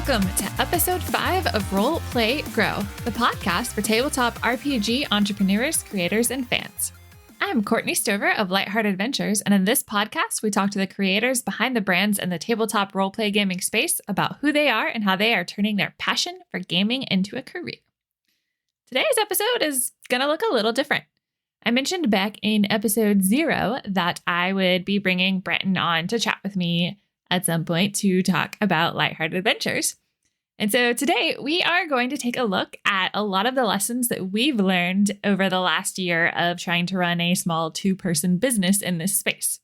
Welcome to episode 5 of Role Play Grow, the podcast for tabletop RPG entrepreneurs, creators, and fans. I'm Courtney of Lightheart Adventures, and in this podcast, we talk to the creators behind the brands in the tabletop roleplay gaming space about who they are and how they are turning their passion for gaming into a career. Today's episode is going to look a little different. I mentioned back in episode 0 that I would be bringing Brenton on to chat with me at some point to talk about Lightheart Adventures. And so today we are going to take a look at a lot of the lessons that we've learned over the last year of trying to run a small 2-person business in this space.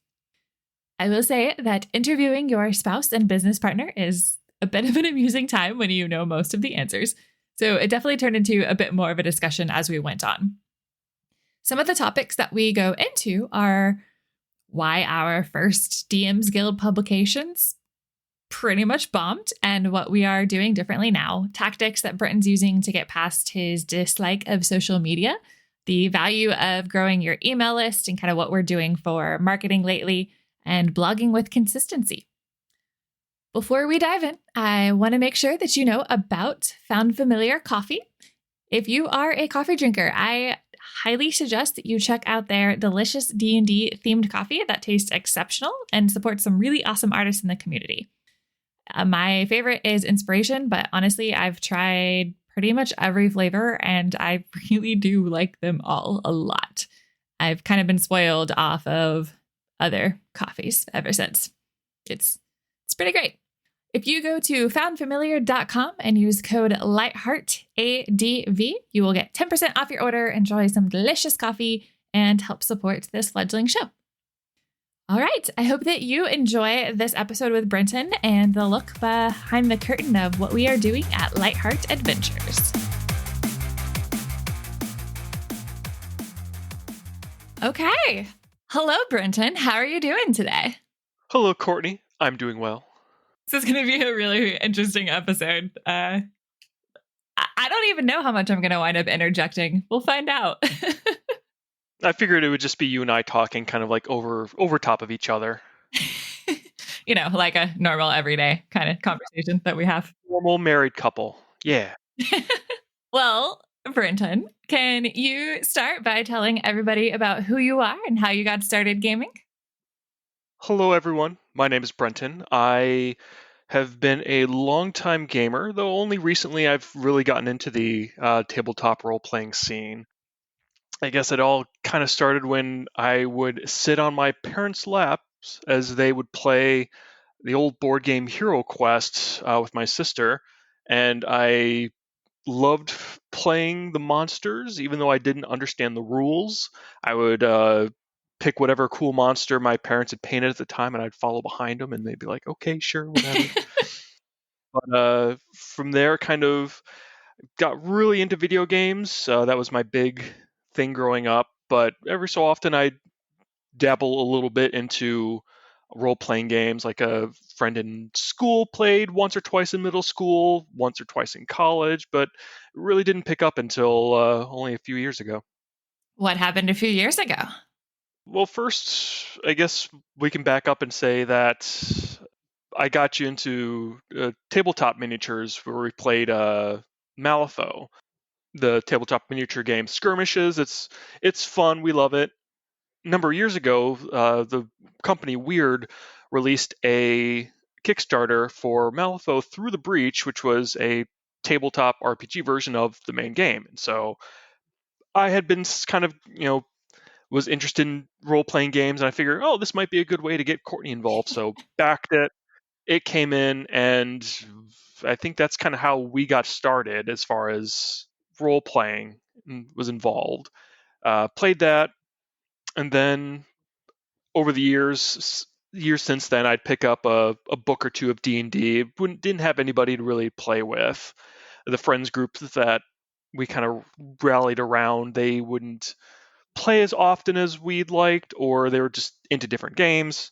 I will say that interviewing your spouse and business partner is a bit of an amusing time when you know most of the answers. So it definitely turned into a bit more of a discussion as we went on. Some of the topics that we go into are why our first DMs Guild publications pretty much bombed and what we are doing differently now, tactics that Brenton's using to get past his dislike of social media, the value of growing your email list and kind of what we're doing for marketing lately, and blogging with consistency. Before we dive in, I want to make sure that you know about Found Familiar Coffee. If you are a coffee drinker, I highly suggest that you check out their delicious D&D themed coffee that tastes exceptional and supports some really awesome artists in the community. My favorite is Inspiration, but honestly, I've tried pretty much every flavor and I really do like them all a lot. I've kind of been spoiled off of other coffees ever since. It's pretty great. If you go to foundfamiliar.com and use code LightheartADV, you will get 10% off your order, enjoy some delicious coffee, and help support this fledgling show. All right, I hope that you enjoy this episode with Brenton and the look behind the curtain of what we are doing at Lightheart Adventures. Okay. Hello, Brenton. How are you doing today? Hello, Courtney. I'm doing well. This is going to be a really interesting episode. I don't even know how much I'm going to wind up interjecting. We'll find out. I figured it would just be you and I talking kind of like over top of each other. You know, like a normal everyday kind of conversation that we have. Normal married couple. Yeah. Well, Brenton, can you start by telling everybody about who you are and how you got started gaming? Hello, everyone. My name is Brenton. I have been a longtime gamer, though only recently I've really gotten into the tabletop role-playing scene. I guess it all kind of started when I would sit on my parents' laps as they would play the old board game Hero Quest with my sister, and I loved playing the monsters, even though I didn't understand the rules. I would pick whatever cool monster my parents had painted at the time, and I'd follow behind them, and they'd be like, okay, sure, whatever. But from there, kind of got really into video games. That was my big thing growing up. But every so often, I'd dabble a little bit into role-playing games. Like a friend in school played once or twice in middle school, once or twice in college, but it really didn't pick up until only a few years ago. What happened a few years ago? Well, first, I guess we can back up and say that I got you into tabletop miniatures where we played Malifaux, the tabletop miniature game Skirmishes. It's fun. We love it. A number of years ago, the company Weird released a Kickstarter for Malifaux Through the Breach, which was a tabletop RPG version of the main game. And so I had been kind of, was interested in role-playing games, and I figured, this might be a good way to get Courtney involved. So backed it. It came in, and I think that's kind of how we got started as far as role-playing was involved. Played that, and then over the years since then, I'd pick up a book or two of D&D. Didn't have anybody to really play with. The friends group that we kind of rallied around, they wouldn't play as often as we'd liked, or they were just into different games.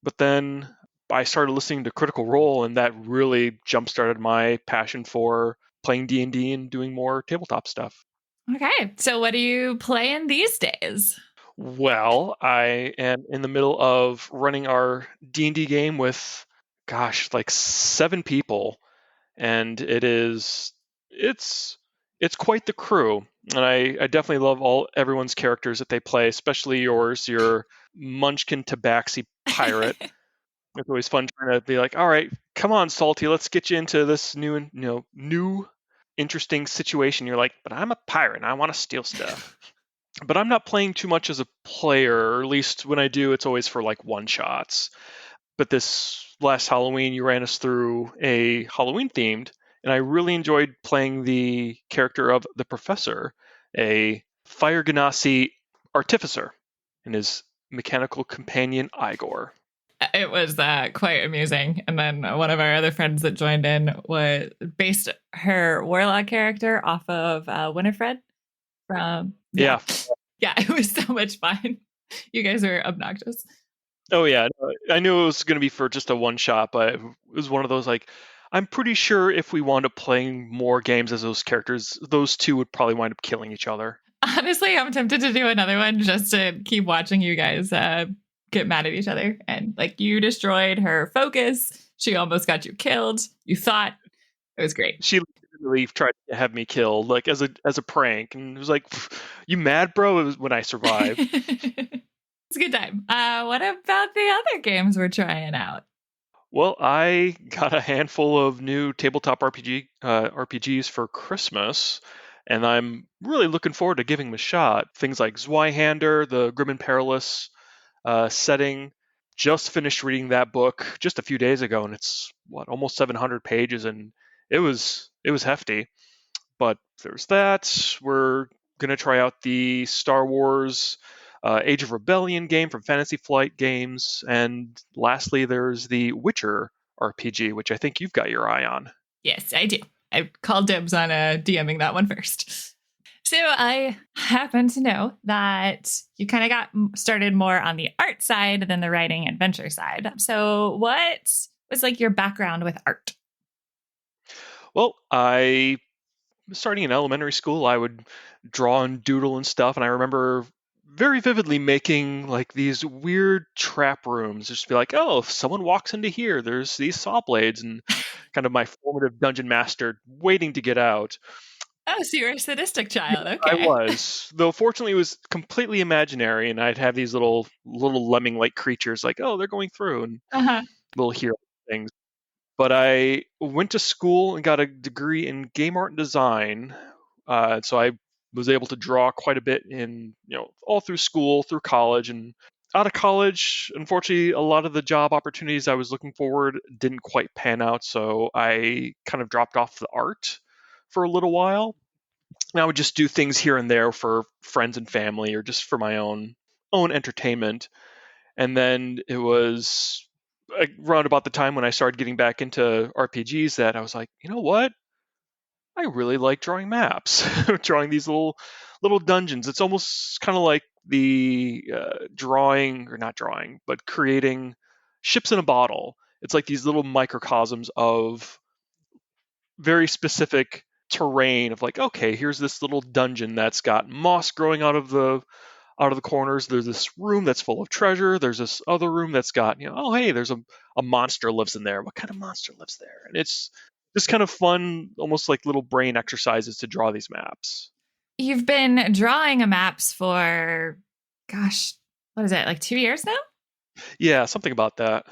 But then I started listening to Critical Role, and that really jump-started my passion for playing D&D and doing more tabletop stuff. Okay, so what are you playing these days? Well, I am in the middle of running our D&D game with, like 7 people. and it's it's quite the crew. And I definitely love everyone's characters that they play, especially yours, your Munchkin Tabaxi pirate. It's always fun trying to be like, all right, come on, Salty, let's get you into this new interesting situation. You're like, but I'm a pirate and I want to steal stuff. But I'm not playing too much as a player, or at least when I do, it's always for like one shots. But this last Halloween, you ran us through a Halloween themed, and I really enjoyed playing the character of the Professor, a Fire Ganassi artificer, and his mechanical companion Igor. It was quite amusing. And then one of our other friends that joined in was based her warlock character off of Winifred from Yeah. Yeah, it was so much fun. You guys were obnoxious. Oh yeah, I knew it was going to be for just a one shot, but it was one of those like, I'm pretty sure if we wound up playing more games as those characters, those two would probably wind up killing each other. Honestly, I'm tempted to do another one just to keep watching you guys get mad at each other. And like, you destroyed her focus. She almost got you killed. You thought it was great. She literally tried to have me killed, like as a prank, and it was like, "You mad, bro?" It was when I survived. It's a good time. What about the other games we're trying out? Well, I got a handful of new tabletop RPGs for Christmas, and I'm really looking forward to giving them a shot. Things like Zweihander, the Grim and Perilous setting. Just finished reading that book just a few days ago, and it's almost 700 pages, and it was hefty. But there's that. We're gonna try out the Star Wars Age of Rebellion game from Fantasy Flight Games, and lastly, there's the Witcher RPG, which I think you've got your eye on. Yes, I do. I called dibs on DMing that one first. So I happen to know that you kind of got started more on the art side than the writing adventure side. So what was like your background with art? Well, I starting in elementary school, I would draw and doodle and stuff, and I remember very vividly making like these weird trap rooms. Just be like, oh, if someone walks into here, there's these saw blades, and kind of my formative dungeon master waiting to get out. Oh, so you're a sadistic child. Okay. I was, though fortunately it was completely imaginary, and I'd have these little lemming-like creatures like, oh, they're going through, and little hero things. But I went to school and got a degree in game art and design, so I was able to draw quite a bit in, all through school, through college, and out of college. Unfortunately, a lot of the job opportunities I was looking forward didn't quite pan out, so I kind of dropped off the art for a little while. And I would just do things here and there for friends and family, or just for my own entertainment. And then it was around about the time when I started getting back into RPGs that I was like, you know what? I really like drawing maps, drawing these little dungeons. It's almost kind of like the drawing, or not drawing, but creating ships in a bottle. It's like these little microcosms of very specific terrain of like, okay, here's this little dungeon that's got moss growing out of the corners. There's this room that's full of treasure. There's this other room that's got, oh, hey, there's a monster lives in there. What kind of monster lives there? And it's just kind of fun, almost like little brain exercises to draw these maps. You've been drawing maps for, gosh, what is it, like 2 years now? Yeah, something about that.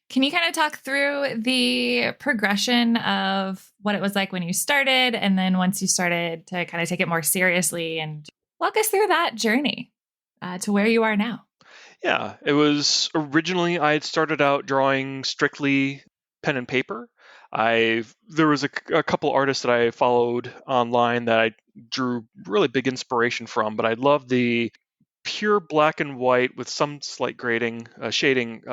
Can you kind of talk through the progression of what it was like when you started, and then once you started to kind of take it more seriously, and walk us through that journey to where you are now? Yeah, it was originally I had started out drawing strictly pen and paper. There was a couple artists that I followed online that I drew really big inspiration from, but I loved the pure black and white with some slight grading, shading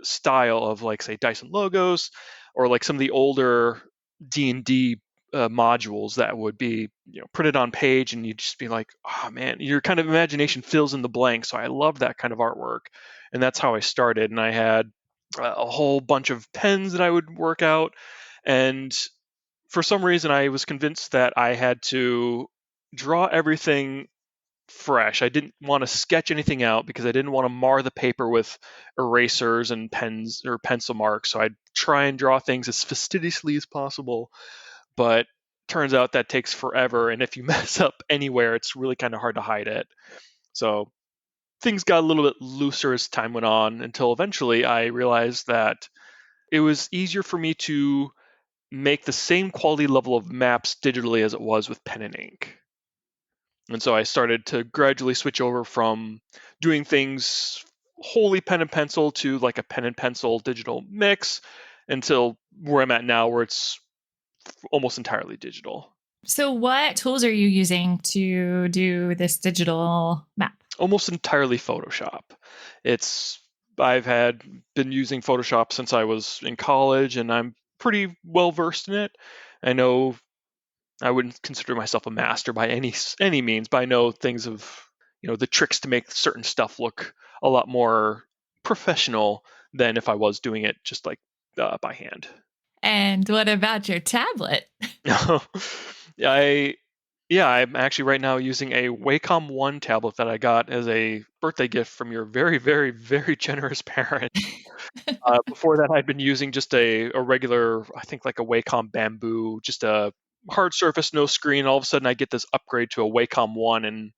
style of, like, say, Dyson Logos, or like some of the older D&D modules that would be printed on page, and you'd just be like, oh man, your kind of imagination fills in the blank. So I loved that kind of artwork, and that's how I started. And I had a whole bunch of pens that I would work out, and for some reason I was convinced that I had to draw everything fresh. I didn't want to sketch anything out because I didn't want to mar the paper with erasers and pens or pencil marks. So I'd try and draw things as fastidiously as possible. But turns out that takes forever. And if you mess up anywhere, it's really kind of hard to hide it. So things got a little bit looser as time went on until eventually I realized that it was easier for me to make the same quality level of maps digitally as it was with pen and ink. And so I started to gradually switch over from doing things wholly pen and pencil to like a pen and pencil digital mix until where I'm at now, where it's almost entirely digital. So, what tools are you using to do this digital map? Almost entirely Photoshop. I've been using Photoshop since I was in college, and I'm pretty well versed in it. I know I wouldn't consider myself a master by any means, but I know things of the tricks to make certain stuff look a lot more professional than if I was doing it just like by hand. And what about your tablet? I I'm actually right now using a Wacom One tablet that I got as a birthday gift from your very, very, very generous parent. Before that, I'd been using just a regular, I think like a Wacom Bamboo, just a hard surface, no screen. All of a sudden, I get this upgrade to a Wacom One, and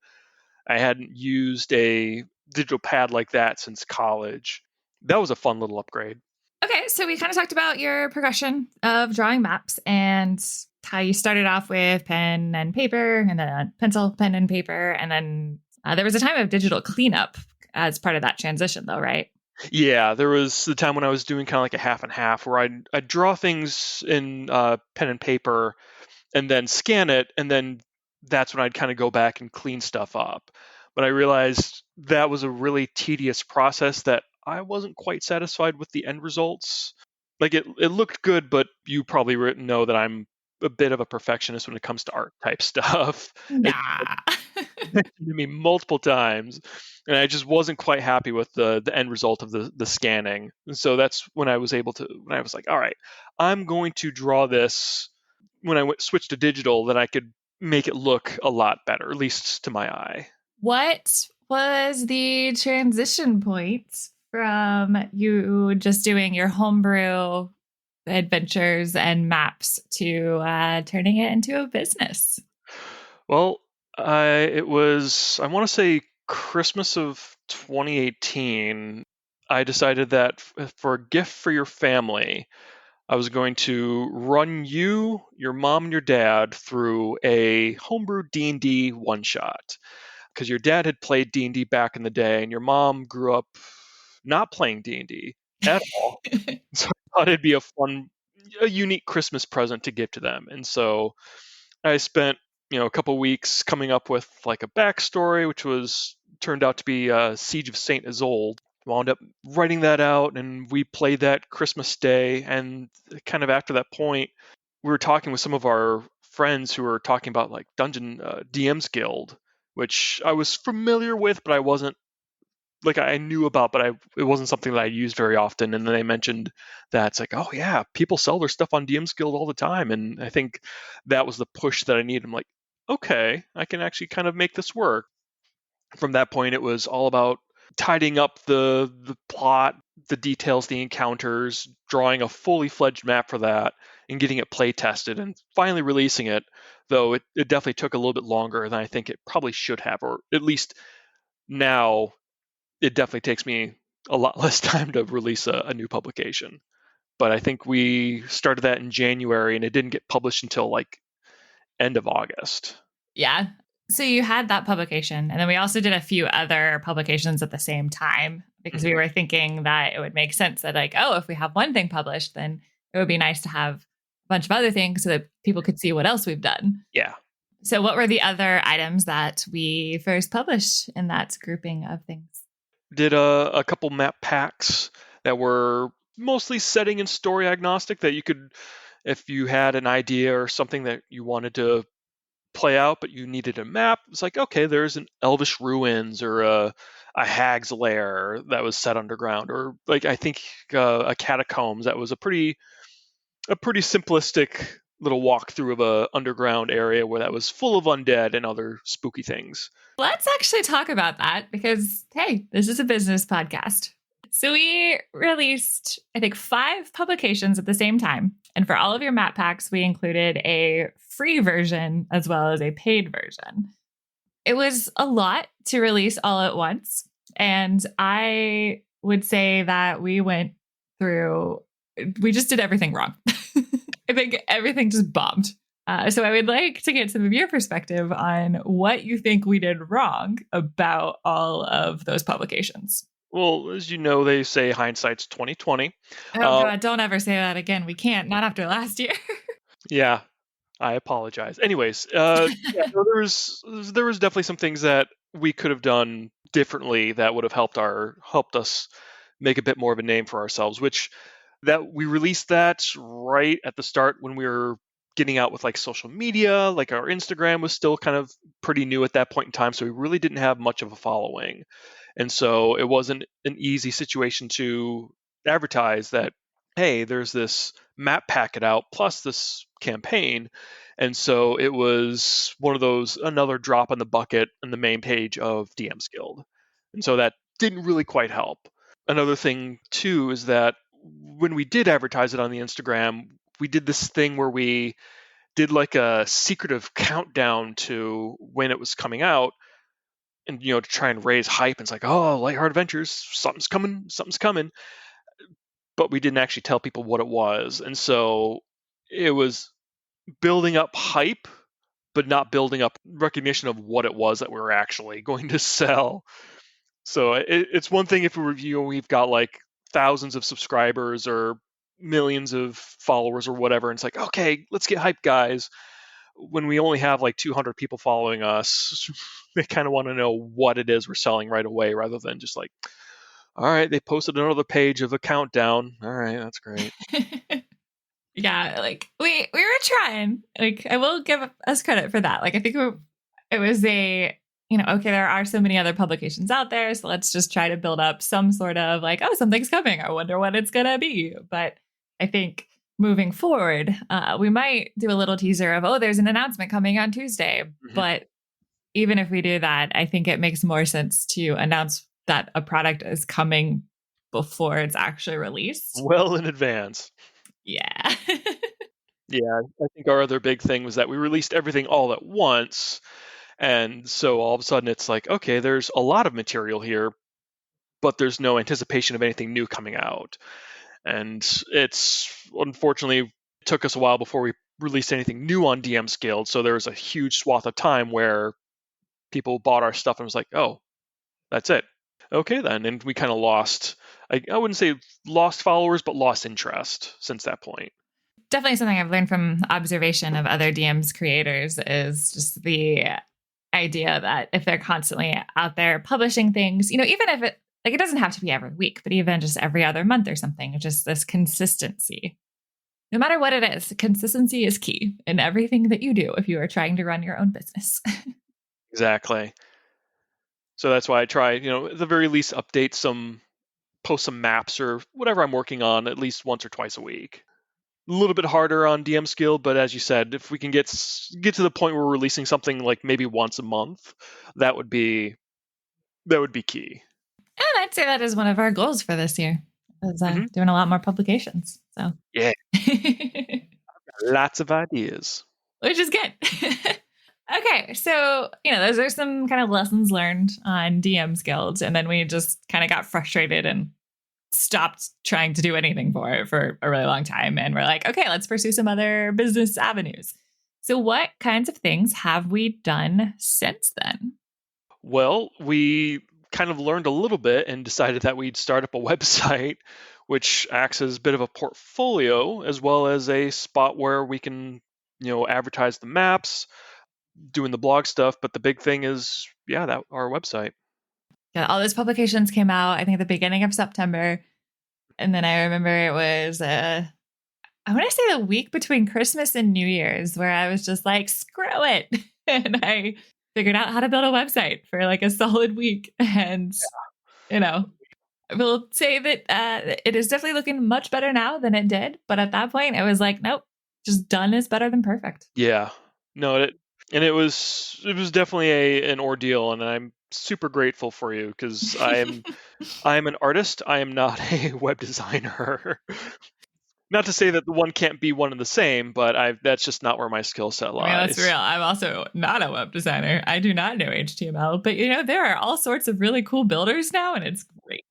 I hadn't used a digital pad like that since college. That was a fun little upgrade. Okay, so we kind of talked about your progression of drawing maps and how you started off with pen and paper and then pencil, pen and paper. And then there was a time of digital cleanup as part of that transition, though, right? Yeah, there was the time when I was doing kind of like a half and half where I'd draw things in pen and paper and then scan it, and then that's when I'd kind of go back and clean stuff up. But I realized that was a really tedious process that I wasn't quite satisfied with the end results. Like it looked good, but you probably know that I'm a bit of a perfectionist when it comes to art type stuff. It's Nah. mentioned to me multiple times, and I just wasn't quite happy with the end result of the scanning. And so that's when I was like, all right, I'm going to draw this when I switched to digital, that I could make it look a lot better, at least to my eye. What was the transition point from you just doing your homebrew adventures and maps to turning it into a business? Well, it was, I want to say, Christmas of 2018. I decided that for a gift for your family, I was going to run you, your mom, and your dad through a homebrew D&D one-shot. Because your dad had played D&D back in the day, and your mom grew up not playing D&D at all. So I thought it'd be a unique Christmas present to give to them. And so I spent, a couple weeks coming up with like a backstory, which turned out to be Siege of Saint Isolde. Wound up writing that out, and we played that Christmas Day. And kind of after that point, we were talking with some of our friends who were talking about like Dungeon DM's Guild, which I was familiar with, but I wasn't like I knew about, but it wasn't something that I used very often. And then they mentioned that it's like, oh yeah, people sell their stuff on DM's Guild all the time, and I think that was the push that I needed. I'm like, okay, I can actually kind of make this work. From that point, it was all about tidying up the plot, the details, the encounters, drawing a fully fledged map for that, and getting it play tested, and finally releasing it. Though it definitely took a little bit longer than I think it probably should have, or at least now it definitely takes me a lot less time to release a new publication. But I think we started that in January, and it didn't get published until like end of August. Yeah. So you had that publication, and then we also did a few other publications at the same time because we were thinking that it would make sense that like, oh, if we have one thing published, then it would be nice to have a bunch of other things so that people could see what else we've done. Yeah. So what were the other items that we first published in that grouping of things? Did a couple map packs that were mostly setting and story agnostic, that you could, if you had an idea or something that you wanted to play out but you needed a map, it's like, okay, there's an elvish ruins or a hag's lair that was set underground, or like I think a catacombs that was a pretty simplistic little walkthrough of a underground area where that was full of undead and other spooky things. Let's actually talk about that because, hey, this is a business podcast. So we released, I think, 5 publications at the same time. And for all of your map packs, we included a free version as well as a paid version. It was a lot to release all at once. And I would say that we just did everything wrong. I think everything just bombed. So I would like to get some of your perspective on what you think we did wrong about all of those publications. Well, as you know, they say hindsight's 20/20. Oh God, don't ever say that again. We can't, not after last year. Yeah, I apologize. Anyways, so there was definitely some things that we could have done differently that would have helped us make a bit more of a name for ourselves, which that we released that right at the start when we were getting out with like social media. Like our Instagram was still kind of pretty new at that point in time, so we really didn't have much of a following. And so it wasn't an easy situation to advertise that, hey, there's this map packet out plus this campaign. And so it was one of those, another drop in the bucket in the main page of DM's Guild. And so that didn't really quite help. Another thing too is that when we did advertise it on the Instagram, we did this thing where we did like a secretive countdown to when it was coming out, and to try and raise hype. And it's like, oh, Lightheart Adventures, something's coming. But we didn't actually tell people what it was, and so it was building up hype, but not building up recognition of what it was that we were actually going to sell. So it's one thing if we've got like thousands of subscribers or millions of followers or whatever, and it's like, okay, let's get hyped, guys. When we only have like 200 people following us, they kind of want to know what it is we're selling right away, rather than just like, all right, they posted another page of a countdown. All right, that's great. Yeah, like we were trying. Like I will give us credit for that. Like I think it was okay, there are so many other publications out there, so let's just try to build up some sort of like, oh, something's coming. I wonder what it's gonna be. But I think moving forward, we might do a little teaser of, oh, there's an announcement coming on Tuesday. Mm-hmm. But even if we do that, I think it makes more sense to announce that a product is coming before it's actually released. Well in advance. Yeah. Yeah, I think our other big thing was that we released everything all at once. And so all of a sudden it's like, okay, there's a lot of material here, but there's no anticipation of anything new coming out. And it's unfortunately it took us a while before we released anything new on DM's Guild. So there was a huge swath of time where people bought our stuff and was like, oh, that's it. Okay, then. And we kind of lost, I wouldn't say lost followers, but lost interest since that point. Definitely something I've learned from observation of other DMs creators is just the idea that if they're constantly out there publishing things, even if it doesn't have to be every week, but even just every other month or something, just this consistency. No matter what it is, consistency is key in everything that you do if you are trying to run your own business. Exactly. So that's why I try, at the very least, post some maps or whatever I'm working on at least once or twice a week. A little bit harder on DM Guild, but as you said, if we can get to the point where we're releasing something like maybe once a month, that would be key. And I'd say that is one of our goals for this year, is doing a lot more publications. So yeah, lots of ideas, which is good. Okay, so those are some kind of lessons learned on DM's Guild, and then we just kind of got frustrated and stopped trying to do anything for it for a really long time. And we're like, okay, let's pursue some other business avenues. So what kinds of things have we done since then? Well, we kind of learned a little bit and decided that we'd start up a website, which acts as a bit of a portfolio as well as a spot where we can, advertise the maps, doing the blog stuff. But the big thing is, that our website. Yeah, all those publications came out, I think, at the beginning of September. And then I remember it was, I want to say the week between Christmas and New Year's, where I was just like, screw it. And I figured out how to build a website for like a solid week. And, I will say that it is definitely looking much better now than it did. But at that point, I was like, nope, just done is better than perfect. Yeah. No, it was definitely an ordeal, and I'm super grateful for you because I am an artist. I am not a web designer. Not to say that the one can't be one and the same, but that's just not where my skill set I mean, that's real. lies. I'm also not a web designer. I do not know HTML, but there are all sorts of really cool builders now, and it's great.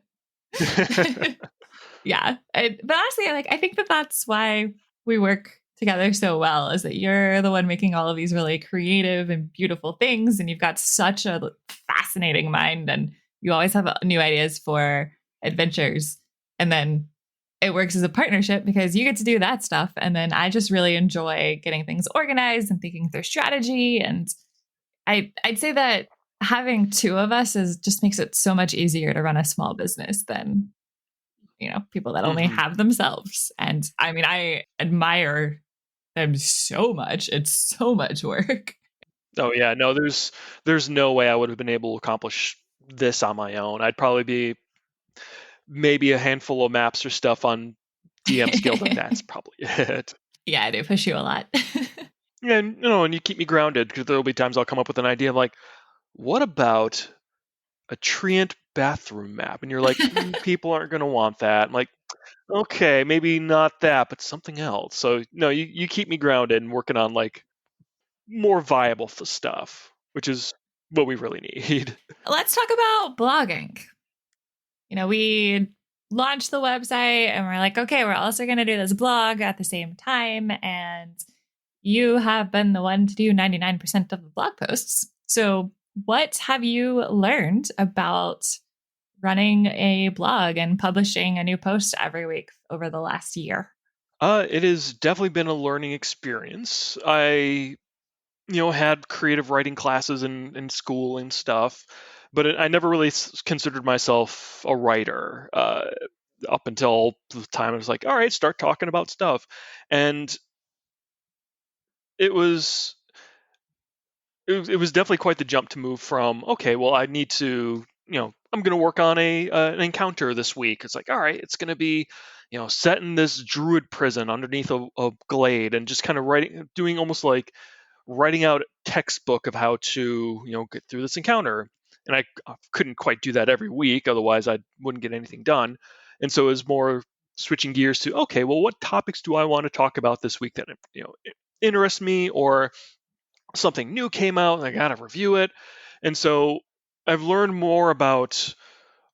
Yeah. But honestly, I think that that's why we work together so well, is that you're the one making all of these really creative and beautiful things, and you've got such a fascinating mind, and you always have new ideas for adventures. And then it works as a partnership because you get to do that stuff. And then I just really enjoy getting things organized and thinking through strategy. And I'd say that having two of us just makes it so much easier to run a small business than people that only have themselves. And I mean, I admire them so much. It's so much work. Oh yeah, no, there's no way I would have been able to accomplish this on my own. I'd probably be maybe a handful of maps or stuff on DM's Guild, and that's probably it. Yeah, I do push you a lot. Yeah, and you keep me grounded because there'll be times I'll come up with an idea like, what about a treant bathroom map? And you're like, people aren't going to want that. I'm like, okay, maybe not that, but something else. So no, you keep me grounded and working on like more viable stuff, which is what we really need. Let's talk about blogging. We launched the website and we're like, okay, we're also going to do this blog at the same time. And you have been the one to do 99% of the blog posts. So what have you learned about running a blog and publishing a new post every week over the last year? It has definitely been a learning experience. I, had creative writing classes in school and stuff, but I never really considered myself a writer up until the time I was like, all right, start talking about stuff. And it was it was definitely quite the jump to move from, okay, well, I need to, I'm going to work on an encounter this week. It's like, all right, it's going to be, set in this druid prison underneath a glade, and just kind of doing almost like writing out a textbook of how to, get through this encounter. And I couldn't quite do that every week, otherwise I wouldn't get anything done. And so it was more switching gears to, okay, well, what topics do I want to talk about this week that, interest me, or something new came out and I got to review it. And so I've learned more about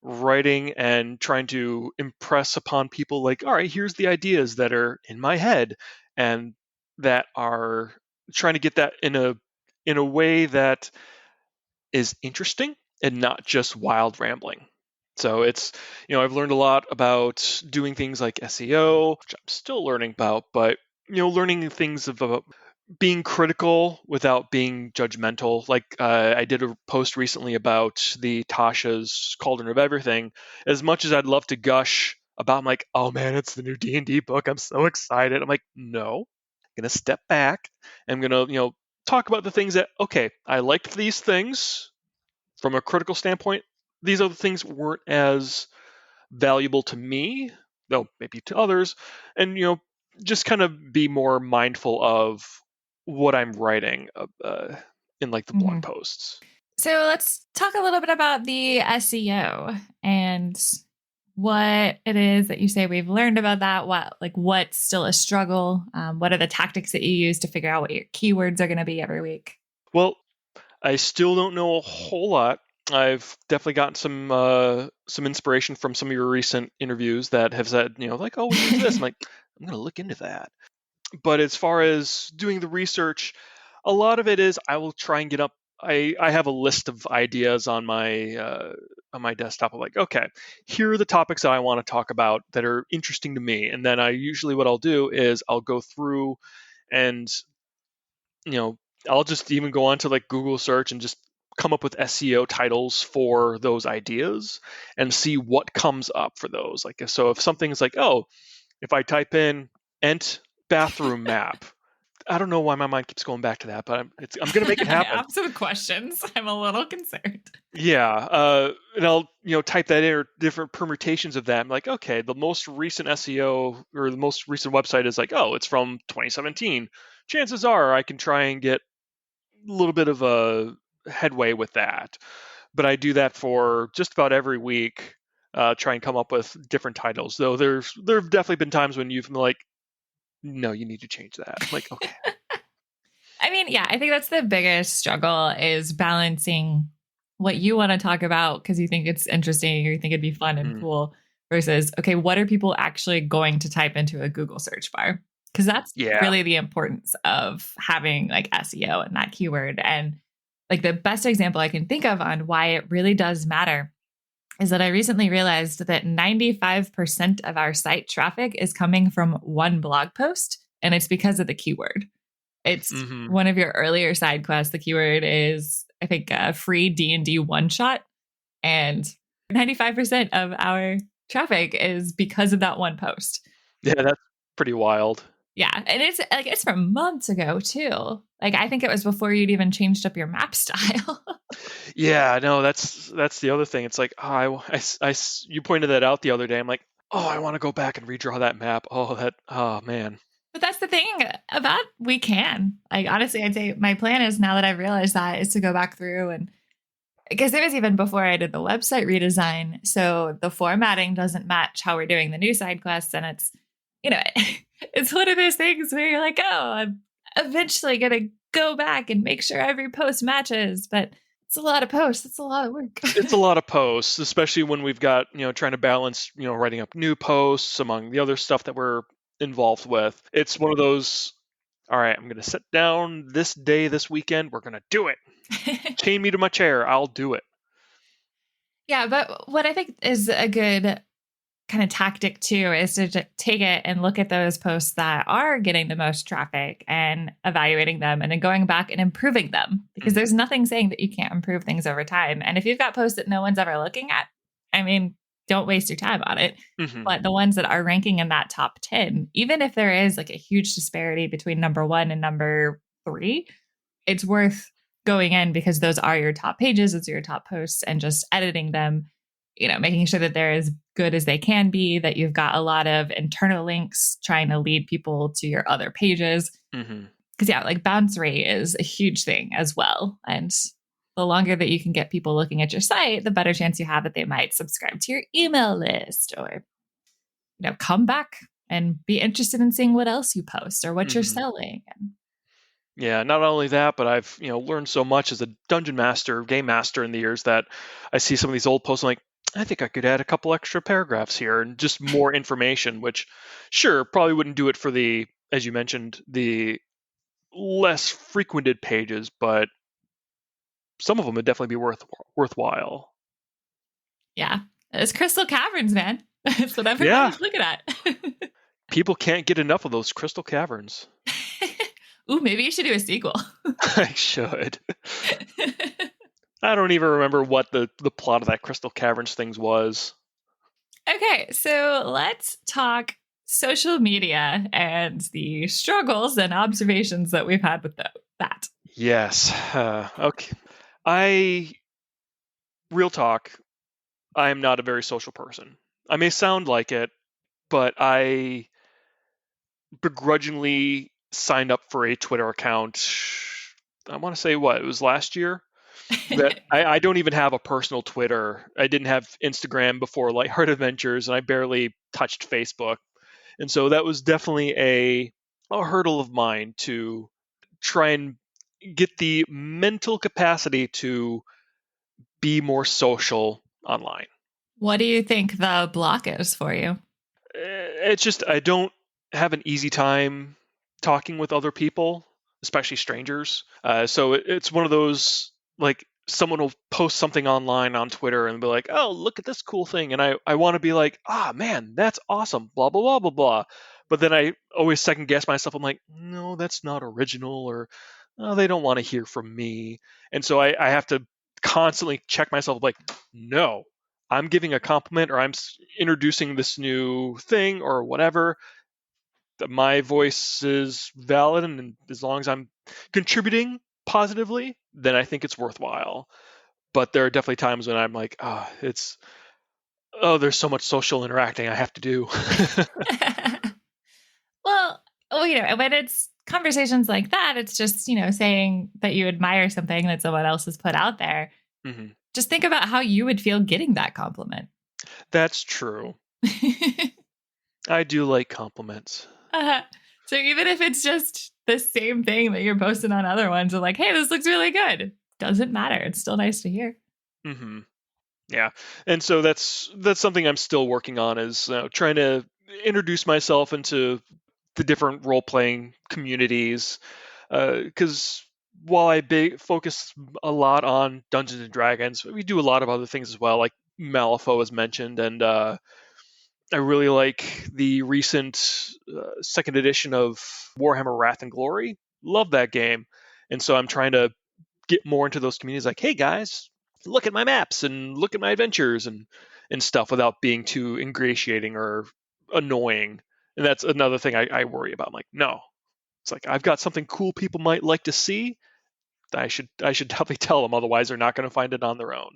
writing and trying to impress upon people like, all right, here's the ideas that are in my head, and that are trying to get that in a way that is interesting and not just wild rambling. So it's, I've learned a lot about doing things like SEO, which I'm still learning about, but learning things about being critical without being judgmental. Like I did a post recently about the Tasha's Cauldron of Everything. As much as I'd love to gush about, I'm like, oh man, it's the new D&D book, I'm so excited. I'm like, no, I'm gonna step back. I'm gonna, talk about the things that, okay, I liked these things from a critical standpoint. These other things weren't as valuable to me, though maybe to others, and just kind of be more mindful of what I'm writing in like the blog posts. So let's talk a little bit about the SEO and what it is that you say we've learned about that. What's still a struggle? What are the tactics that you use to figure out what your keywords are going to be every week? Well, I still don't know a whole lot. I've definitely gotten some inspiration from some of your recent interviews that have said, like, oh, we use this. I'm like, I'm going to look into that. But as far as doing the research, a lot of it is I will try and get up. I have a list of ideas on my desktop. I'm like, okay, here are the topics that I want to talk about that are interesting to me. And then what I'll do is I'll go through and, I'll just even go onto like Google search and just come up with SEO titles for those ideas and see what comes up for those. Like, so if something's like, oh, if I type in Ent bathroom map, I don't know why my mind keeps going back to that, but I'm going to make it I happen. have some questions. I'm a little concerned. Yeah, and I'll type that in or different permutations of that. I'm like, okay, the most recent SEO or the most recent website is like, oh, it's from 2017. Chances are I can try and get a little bit of a headway with that. But I do that for just about every week. Try and come up with different titles. Though there have definitely been times when you've been like, no, you need to change that. I'm like, okay. I mean, yeah, I think that's the biggest struggle is balancing what you want to talk about because you think it's interesting or you think it'd be fun and Mhm. cool versus, okay, what are people actually going to type into a Google search bar? Because that's Yeah. really the importance of having like SEO and that keyword. And like the best example I can think of on why it really does matter is that I recently realized that 95% of our site traffic is coming from one blog post, and it's because of the keyword. It's Hmm. one of your earlier side quests. The keyword is, I think, free D&D one shot. And 95% of our traffic is because of that one post. Yeah, that's pretty wild. Yeah. And it's from months ago too. Like I think it was before you'd even changed up your map style. Yeah, no, that's the other thing. It's like, oh, you pointed that out the other day. I'm like, oh, I want to go back and redraw that map. Oh man. But that's the thing about we can. Like honestly, I'd say my plan is now that I've realized that is to go back through and because it was even before I did the website redesign. So the formatting doesn't match how we're doing the new side quests. And it's, it's one of those things where you're like, oh, I'm eventually going to go back and make sure every post matches. But it's a lot of posts. It's a lot of work. It's a lot of posts, especially when we've got, trying to balance, writing up new posts among the other stuff that we're involved with. It's one of those, all right, I'm going to sit down this day, this weekend. We're going to do it. Chain me to my chair. I'll do it. Yeah. But what I think is a good kind of tactic too is to take it and look at those posts that are getting the most traffic and evaluating them and then going back and improving them because there's nothing saying that you can't improve things over time. And if you've got posts that no one's ever looking at, I mean, don't waste your time on it. Mm-hmm. But the ones that are ranking in that top 10, even if there is like a huge disparity between number 1 and number 3, it's worth going in because those are your top pages, those are your top posts, and just editing them, making sure that they're as good as they can be, that you've got a lot of internal links trying to lead people to your other pages. Mm-hmm. Because, yeah, like bounce rate is a huge thing as well. And the longer that you can get people looking at your site, the better chance you have that they might subscribe to your email list or, come back and be interested in seeing what else you post or what you're Mm-hmm. selling. Yeah, not only that, but I've learned so much as a dungeon master, game master in the years that I see some of these old posts. I'm like, I think I could add a couple extra paragraphs here and just more information. Which, sure, probably wouldn't do it for the, as you mentioned, the less frequented pages, but some of them would definitely be worthwhile. Yeah, it's Crystal Caverns, man. That's what Yeah, everybody's looking at. people can't get enough of those crystal caverns. Ooh, maybe you should do a sequel. I should. I don't even remember what the plot of that crystal caverns things was. Okay, so let's talk social media and the struggles and observations that we've had with that. Yes. Okay. Real talk, I am not a very social person. I may sound like it, but I begrudgingly signed up for a Twitter account. I want to say what, it was last year? That I don't even have a personal Twitter. I didn't have Instagram before Lightheart Adventures, and I barely touched Facebook. And so that was definitely a hurdle of mine to try and get the mental capacity to be more social online. What do you think the block is for you? It's just I don't have an easy time talking with other people, especially strangers. So it's one of those, like, someone will post something online on Twitter and be like, "Oh, look at this cool thing," and I want to be like, "Ah, man, that's awesome," blah blah blah blah blah. But then I always second guess myself. I'm like, "No, that's not original," or, "Oh, they don't want to hear from me," and so I have to constantly check myself, like, no, I'm giving a compliment or I'm introducing this new thing or whatever. my voice is valid, and as long as I'm contributing positively, then I think it's worthwhile. But there are definitely times when I'm like, there's so much social interacting I have to do. Well, when it's conversations like that, it's just, saying that you admire something that someone else has put out there. hmm Just think about how you would feel getting that compliment. That's true. I do like compliments. So even if it's just the same thing that you're posting on other ones, of like, hey, this looks really good. Doesn't matter. It's still nice to hear. hmm Yeah, and so that's something I'm still working on, is trying to introduce myself into the different role playing communities, because while I focus a lot on Dungeons and Dragons, we do a lot of other things as well, like Malifaux was mentioned, and I really like the recent second edition of Warhammer Wrath and Glory. Love that game, and so I'm trying to get more into those communities. Like, hey guys, look at my maps and look at my adventures and stuff, without being too ingratiating or annoying. And that's another thing I worry about. I'm like, no, it's like I've got something cool people might like to see. I should definitely tell them, otherwise they're not going to find it on their own.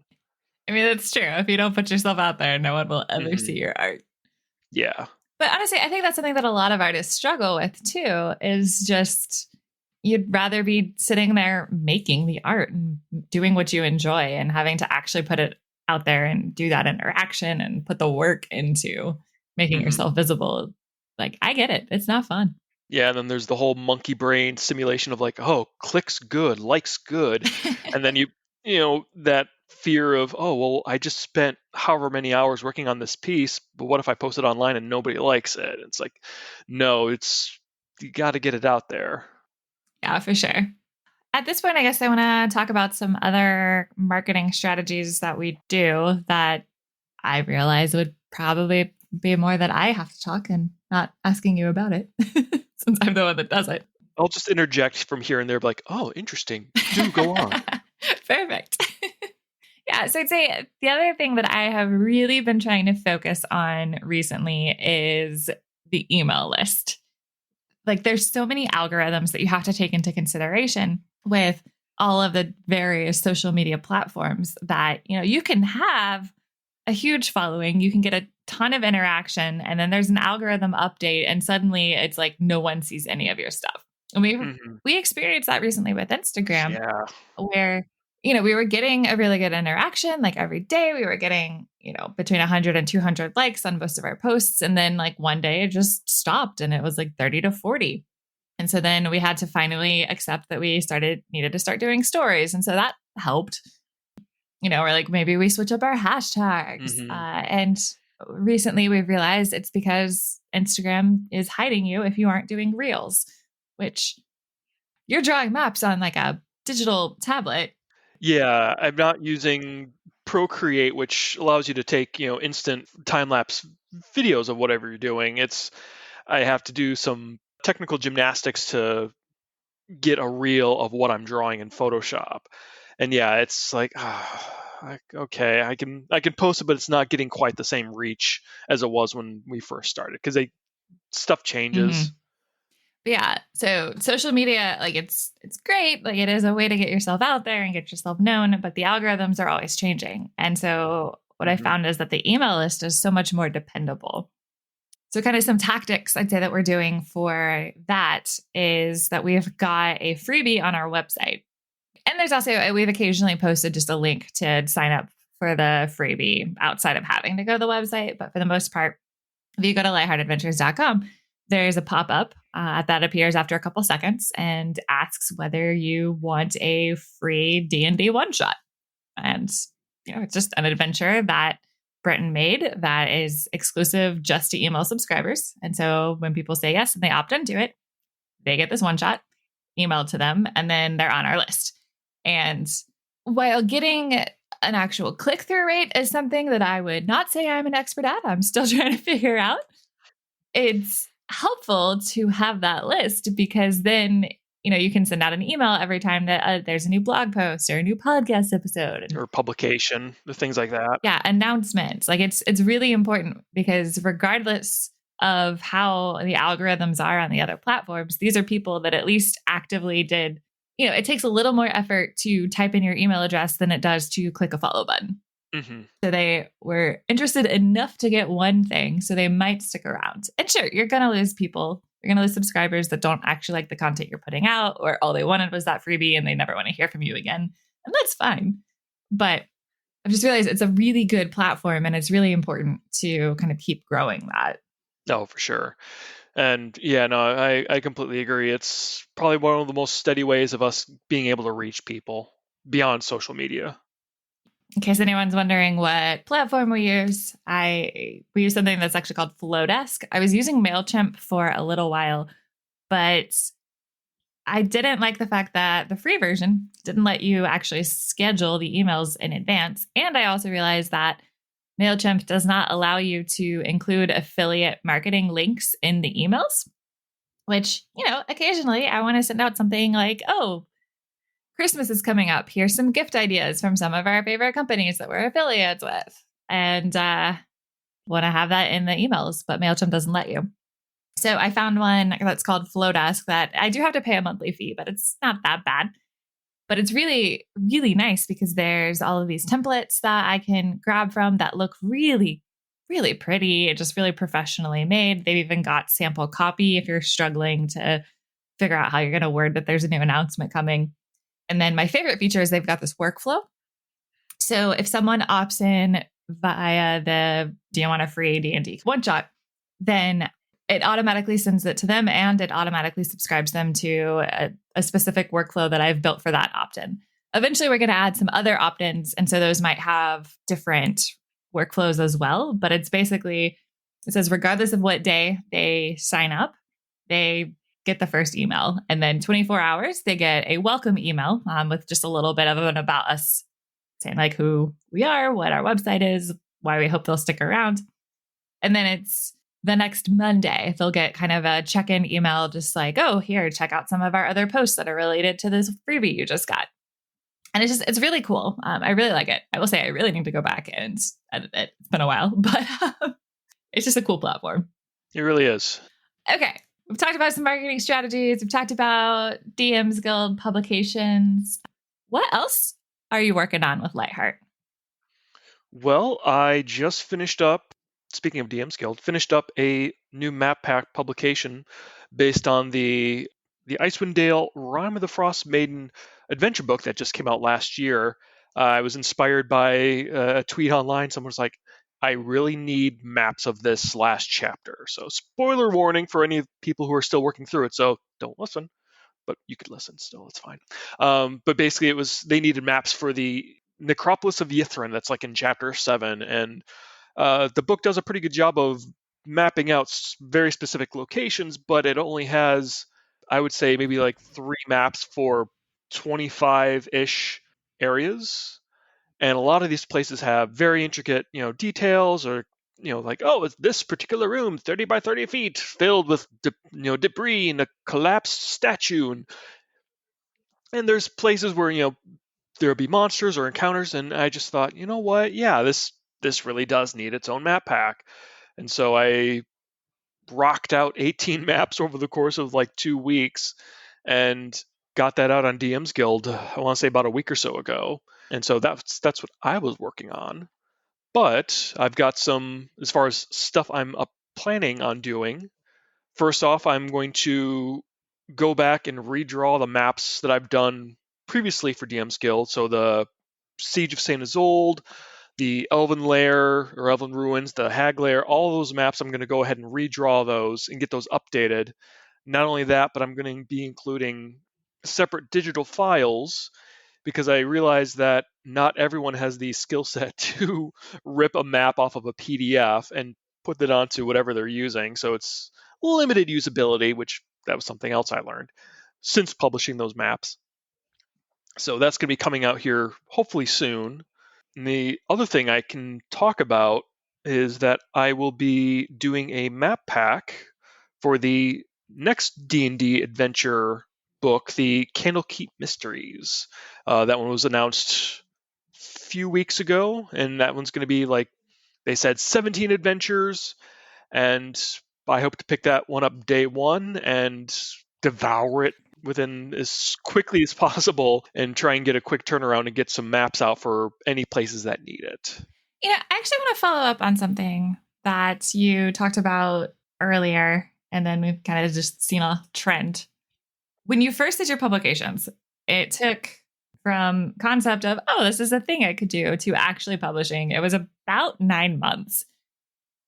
I mean, that's true. If you don't put yourself out there, no one will ever see your art. Yeah. But honestly, I think that's something that a lot of artists struggle with too, is just you'd rather be sitting there making the art and doing what you enjoy, and having to actually put it out there and do that interaction and put the work into making yourself visible. Like, I get it. It's not fun. Yeah, and then there's the whole monkey brain simulation of like, oh, clicks good, likes good. And then that fear of, oh, well, I just spent however many hours working on this piece, but what if I post it online and nobody likes it? It's like, no, you got to get it out there. Yeah, for sure. At this point, I guess I want to talk about some other marketing strategies that we do that I realize would probably be more that I have to talk and not asking you about it, since I'm the one that does it. I'll just interject from here and there, like, oh, interesting. Do go on. Perfect. Yeah. So I'd say the other thing that I have really been trying to focus on recently is the email list. Like, there's so many algorithms that you have to take into consideration with all of the various social media platforms that, you can have a huge following, you can get a ton of interaction, and then there's an algorithm update and suddenly it's like no one sees any of your stuff. And we experienced that recently with Instagram, where, we were getting a really good interaction. Like, every day we were getting, between 100 and 200 likes on most of our posts. And then like one day it just stopped and it was like 30 to 40. And so then we had to finally accept that we needed to start doing stories. And so that helped, or like maybe we switch up our hashtags. And recently we've realized it's because Instagram is hiding you if you aren't doing reels, which you're drawing maps on like a digital tablet. Yeah, I'm not using Procreate, which allows you to take, instant time-lapse videos of whatever you're doing. I have to do some technical gymnastics to get a reel of what I'm drawing in Photoshop. And yeah, it's like, okay, I can post it, but it's not getting quite the same reach as it was when we first started, because stuff changes. Yeah. So social media, like it's great. Like, it is a way to get yourself out there and get yourself known, but the algorithms are always changing. And so what I found is that the email list is so much more dependable. So kind of some tactics I'd say that we're doing for that is that we've got a freebie on our website. And there's also, we've occasionally posted just a link to sign up for the freebie outside of having to go to the website. But for the most part, if you go to lightheartadventures.com, there's a pop-up that appears after a couple seconds and asks whether you want a free D&D one-shot. And, it's just an adventure that Brenton made that is exclusive just to email subscribers. And so when people say yes and they opt into it, they get this one-shot emailed to them, and then they're on our list. And while getting an actual click-through rate is something that I would not say I'm an expert at, I'm still trying to figure out, it's helpful to have that list, because then, you can send out an email every time that there's a new blog post or a new podcast episode or publication, things like that. Yeah. Announcements. Like, it's really important, because regardless of how the algorithms are on the other platforms, these are people that at least actively did, it takes a little more effort to type in your email address than it does to click a follow button. Mm-hmm. So they were interested enough to get one thing, so they might stick around. And sure, you're going to lose people. You're going to lose subscribers that don't actually like the content you're putting out, or all they wanted was that freebie and they never want to hear from you again. And that's fine. But I've just realized it's a really good platform and it's really important to kind of keep growing that. No, for sure. And yeah, no, I completely agree. It's probably one of the most steady ways of us being able to reach people beyond social media. In case anyone's wondering what platform we use use something that's actually called Flowdesk. I was using MailChimp for a little while, but I didn't like the fact that the free version didn't let you actually schedule the emails in advance. And I also realized that MailChimp does not allow you to include affiliate marketing links in the emails, which, occasionally I want to send out something like, oh, Christmas is coming up. Here's some gift ideas from some of our favorite companies that we're affiliates with. And want to have that in the emails, but MailChimp doesn't let you. So I found one that's called Flowdesk that I do have to pay a monthly fee, but it's not that bad. But it's really, really nice because there's all of these templates that I can grab from that look really, really pretty, just really professionally made. They've even got sample copy if you're struggling to figure out how you're going to word that there's a new announcement coming. And then my favorite feature is they've got this workflow. So if someone opts in via the do you want a free D&D one shot, then it automatically sends it to them and it automatically subscribes them to a specific workflow that I've built for that opt-in. Eventually, we're going to add some other opt-ins. And so those might have different workflows as well. But it's basically, it says regardless of what day they sign up, they get the first email. And then 24 hours, they get a welcome email with just a little bit of an about us, saying like who we are, what our website is, why we hope they'll stick around. And then it's the next Monday, they'll get kind of a check-in email just like, oh, here, check out some of our other posts that are related to this freebie you just got. And it's really cool. I really like it. I will say I really need to go back and edit it. It's been a while, but it's just a cool platform. It really is. Okay. We've talked about some marketing strategies. We've talked about DM's Guild publications. What else are you working on with Lightheart? Well, I just finished up, speaking of DM's Guild, finished up a new map pack publication based on the Icewind Dale Rime of the Frost Maiden adventure book that just came out last year. I was inspired by a tweet online. Someone was like, I really need maps of this last chapter. So spoiler warning for any people who are still working through it. So don't listen, but you could listen still. It's fine. But basically they needed maps for the Necropolis of Yithrin. That's like in chapter 7. And the book does a pretty good job of mapping out very specific locations, but it only has, I would say, maybe like 3 maps for 25-ish areas. And a lot of these places have very intricate, details, or, like, oh, it's this particular room, 30 by 30 feet, filled with, debris and a collapsed statue. And there's places where, there'll be monsters or encounters. And I just thought, you know what? Yeah, this really does need its own map pack. And so I rocked out 18 maps over the course of like 2 weeks and got that out on DM's Guild, I want to say about a week or so ago. And so that's what I was working on. But I've got some, as far as stuff I'm planning on doing. First off, I'm going to go back and redraw the maps that I've done previously for DM's Guild. So the Siege of St. Isolde, the Elven Lair or Elven Ruins, the Hag Lair, all those maps, I'm going to go ahead and redraw those and get those updated. Not only that, but I'm going to be including separate digital files because I realize that not everyone has the skill set to rip a map off of a PDF and put it onto whatever they're using. So it's limited usability, which that was something else I learned since publishing those maps. So that's going to be coming out here hopefully soon. And the other thing I can talk about is that I will be doing a map pack for the next D&D adventure book, the Candlekeep Mysteries. That one was announced a few weeks ago, and that one's going to be like, they said 17 adventures, and I hope to pick that one up day one and devour it within as quickly as possible and try and get a quick turnaround and get some maps out for any places that need it. I actually want to follow up on something that you talked about earlier, and then we've kind of just seen a trend. When you first did your publications, it took from concept of, oh, this is a thing I could do, to actually publishing. It was about 9 months.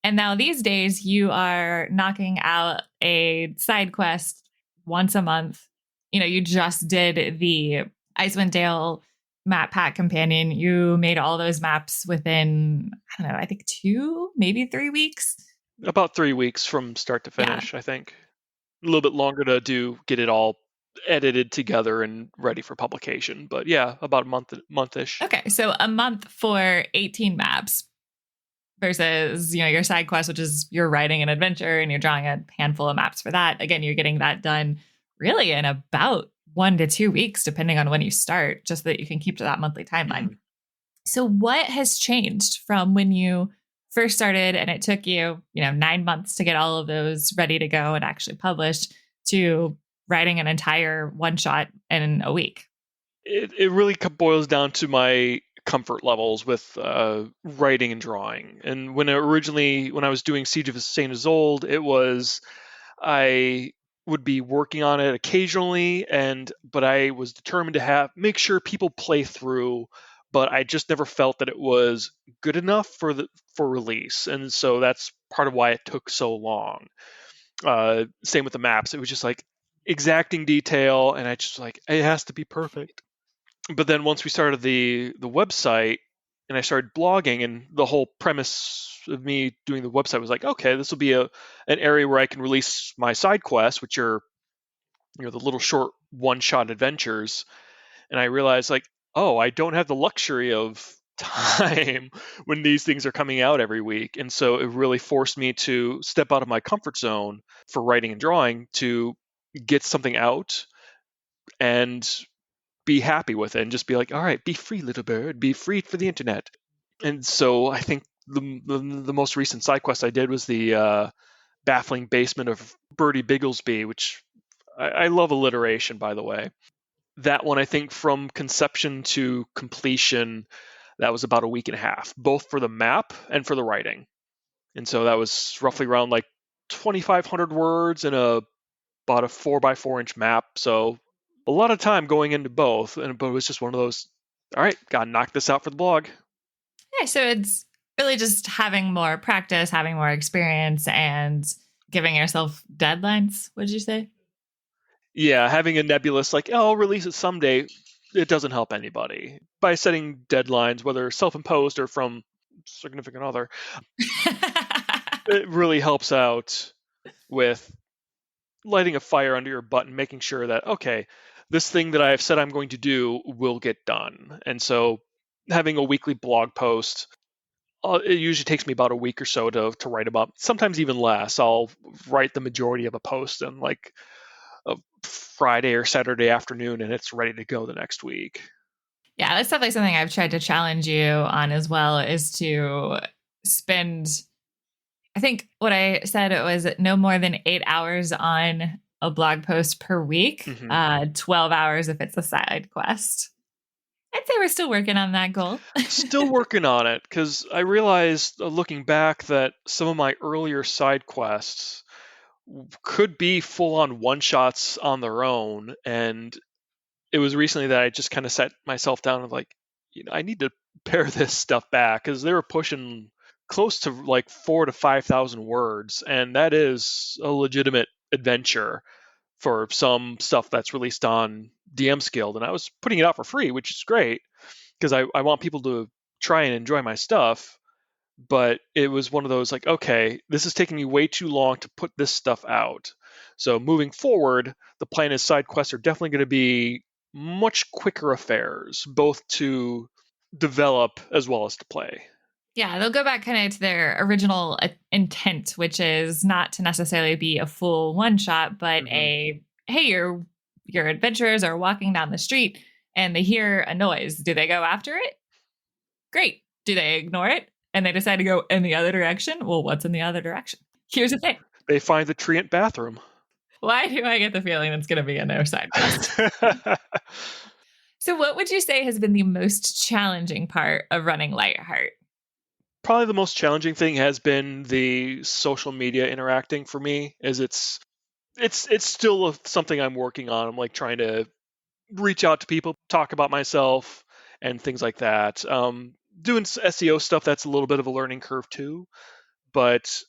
And now these days you are knocking out a side quest once a month. You just did the Icewind Dale map pack companion. You made all those maps within, I don't know, I think 2, maybe 3 weeks. About 3 weeks from start to finish, I think. A little bit longer to get it all edited together and ready for publication. But yeah, about a month-ish. Okay, so a month for 18 maps versus, your side quest, which is you're writing an adventure and you're drawing a handful of maps for that. Again, you're getting that done really in about 1 to 2 weeks, depending on when you start, just so that you can keep to that monthly timeline. Mm-hmm. So what has changed from when you first started and it took you, 9 months to get all of those ready to go and actually published, to writing an entire one shot in a week? It really boils down to my comfort levels with writing and drawing. And when I was doing Siege of St. Isolde, I would be working on it occasionally, but I was determined to make sure people play through, but I just never felt that it was good enough for release. And so that's part of why it took so long. Same with the maps. It was just like exacting detail, and I just it has to be perfect. But then once we started the website and I started blogging, and the whole premise of me doing the website was like, okay, this will be an area where I can release my side quests, which are, the little short one-shot adventures. And I realized I don't have the luxury of time when these things are coming out every week. And so it really forced me to step out of my comfort zone for writing and drawing to get something out and be happy with it and just be like, all right, be free, little bird, be free for the internet. And so I think the most recent side quest I did was the baffling basement of Bertie Bigglesby, which I love alliteration, by the way. That one, I think from conception to completion, that was about a week and a half, both for the map and for the writing. And so that was roughly around 2,500 words and about a 4x4 inch map. So a lot of time going into both, but it was just one of those, all right, gotta knock this out for the blog. Yeah, so it's really just having more practice, having more experience, and giving yourself deadlines, would you say? Yeah, having a nebulous, I'll release it someday, it doesn't help anybody. By setting deadlines, whether self-imposed or from significant other, it really helps out with lighting a fire under your butt and making sure that, okay, this thing that I've said I'm going to do will get done. And so having a weekly blog post, it usually takes me about a week or so to write about, sometimes even less. I'll write the majority of a post in a Friday or Saturday afternoon, and it's ready to go the next week. Yeah, that's definitely something I've tried to challenge you on as well, is to spend, I think what I said, it was no more than 8 hours on a blog post per week, 12 hours if it's a side quest. I'd say we're still working on that goal. Still working on it, because I realized looking back that some of my earlier side quests could be full-on one-shots on their own. And it was recently that I just kind of set myself down and I need to pare this stuff back, because they were pushing close to 4,000 to 5,000 words, and that is a legitimate adventure for some stuff that's released on DM's Guild. And I was putting it out for free, which is great, because I want people to try and enjoy my stuff. But it was one of those okay, this is taking me way too long to put this stuff out. So moving forward, the plan is side quests are definitely going to be much quicker affairs, both to develop as well as to play. Yeah, they'll go back kind of to their original intent, which is not to necessarily be a full one shot, but hey, your adventurers are walking down the street and they hear a noise. Do they go after it? Great. Do they ignore it and they decide to go in the other direction? Well, what's in the other direction? Here's the thing. They find the treant bathroom. Why do I get the feeling it's going to be a no side quest? So what would you say has been the most challenging part of running Lightheart? Probably the most challenging thing has been the social media interacting for me, as it's still something I'm working on. I'm like trying to reach out to people, talk about myself and things like that. Doing SEO stuff, that's a little bit of a learning curve too, but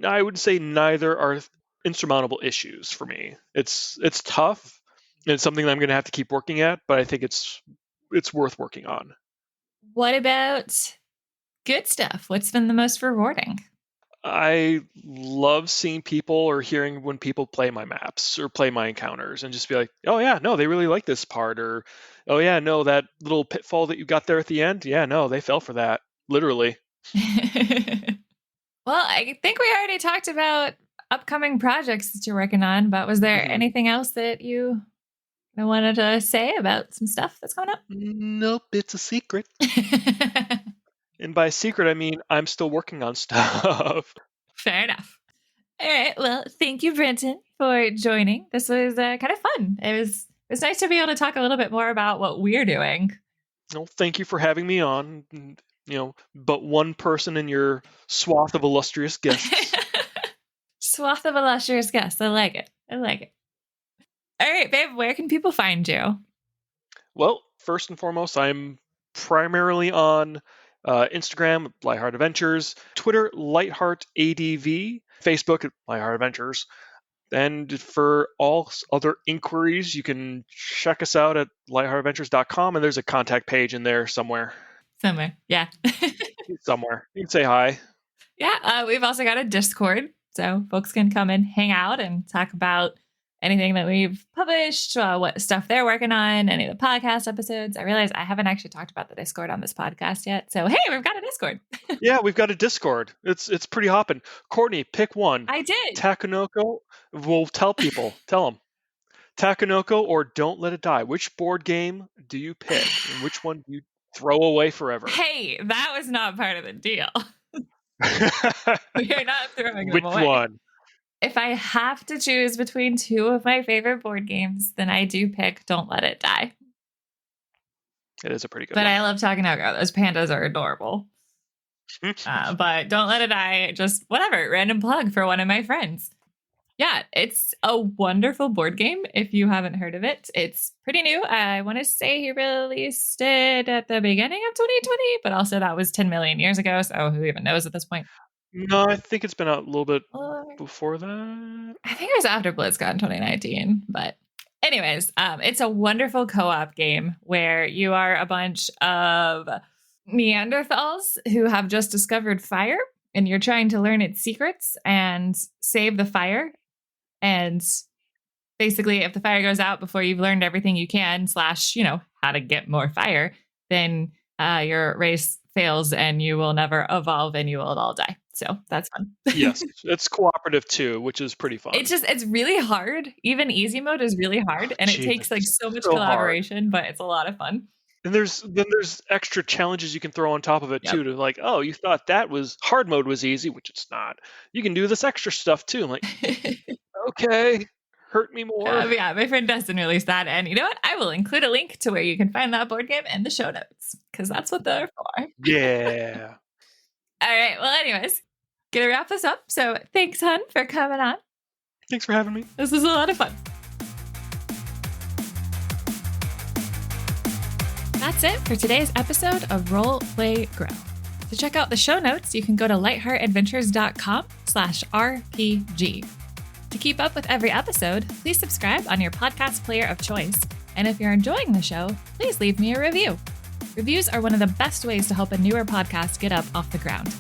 I would say neither are insurmountable issues for me. It's tough, and it's something that I'm going to have to keep working at, but I think it's worth working on. What about good stuff? What's been the most rewarding? I love seeing people or hearing when people play my maps or play my encounters and just be like, oh yeah, no, they really like this part, or oh yeah, no, that little pitfall that you got there at the end, yeah, no, they fell for that, literally. Well, I think we already talked about upcoming projects that you're working on, but was there anything else that you wanted to say about some stuff that's coming up? Nope, it's a secret. And by secret, I mean I'm still working on stuff. Fair enough. All right. Well, thank you, Brenton, for joining. This was kind of fun. It was nice to be able to talk a little bit more about what we're doing. Well, thank you for having me on. But one person in your swath of illustrious guests. Swath of illustrious guests. I like it. All right, babe, where can people find you? Well, first and foremost, I'm primarily on Instagram, Lightheart Adventures, Twitter, Lightheart ADV, Facebook, Lightheart Adventures. And for all other inquiries, you can check us out at lightheartadventures.com, and there's a contact page in there somewhere. Yeah. Somewhere. You can say hi. Yeah, we've also got a Discord, so folks can come and hang out and talk about anything that we've published, what stuff they're working on, any of the podcast episodes. I realize I haven't actually talked about the Discord on this podcast yet. So, hey, we've got a Discord. Yeah, we've got a Discord. It's pretty hopping. Courtney, pick one. I did. Takanoko. We'll tell people. Tell them. Takanoko or Don't Let It Die. Which board game do you pick? And which one do you throw away forever? Hey, that was not part of the deal. We're not throwing them away. Which one? If I have to choose between two of my favorite board games, then I do pick Don't Let It Die. It is a pretty good one. But I love Takanoko. Those pandas are adorable. But Don't Let It Die, just whatever, random plug for one of my friends. Yeah, it's a wonderful board game if you haven't heard of it. It's pretty new. I want to say he released it at the beginning of 2020, but also that was 10 million years ago, so who even knows at this point? No, I think it's been out a little bit before that. I think it was after BlizzCon in 2019, but anyways, it's a wonderful co-op game where you are a bunch of Neanderthals who have just discovered fire, and you're trying to learn its secrets and save the fire. And basically, if the fire goes out before you've learned everything you can, / how to get more fire, then your race fails and you will never evolve and you will all die. So that's fun. Yes, it's cooperative too, which is pretty fun. It's really hard. Even easy mode is really hard, and it takes so much collaboration, but it's a lot of fun. And there's extra challenges you can throw on top of it too, to like, oh, you thought that was hard mode was easy, which it's not. You can do this extra stuff too. I'm like, okay, hurt me more. Yeah, my friend Dustin released that, and you know what? I will include a link to where you can find that board game in the show notes, because that's what they're for. Yeah. All right. Well, anyways, gonna wrap this up. So thanks, hun, for coming on. Thanks for having me. This was a lot of fun. That's it for today's episode of Role Play Grow. To check out the show notes, you can go to lightheartadventures.com/RPG. To keep up with every episode, please subscribe on your podcast player of choice. And if you're enjoying the show, please leave me a review. Reviews are one of the best ways to help a newer podcast get up off the ground.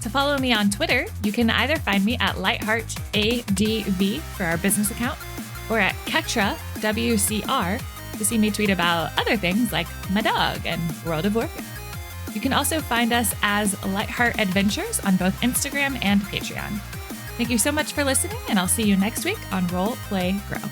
To follow me on Twitter, you can either find me at lightheartadv for our business account, or at Ketra, WCR, to see me tweet about other things like my dog and World of Warcraft. You can also find us as Lightheart Adventures on both Instagram and Patreon. Thank you so much for listening, and I'll see you next week on Role Play Grow.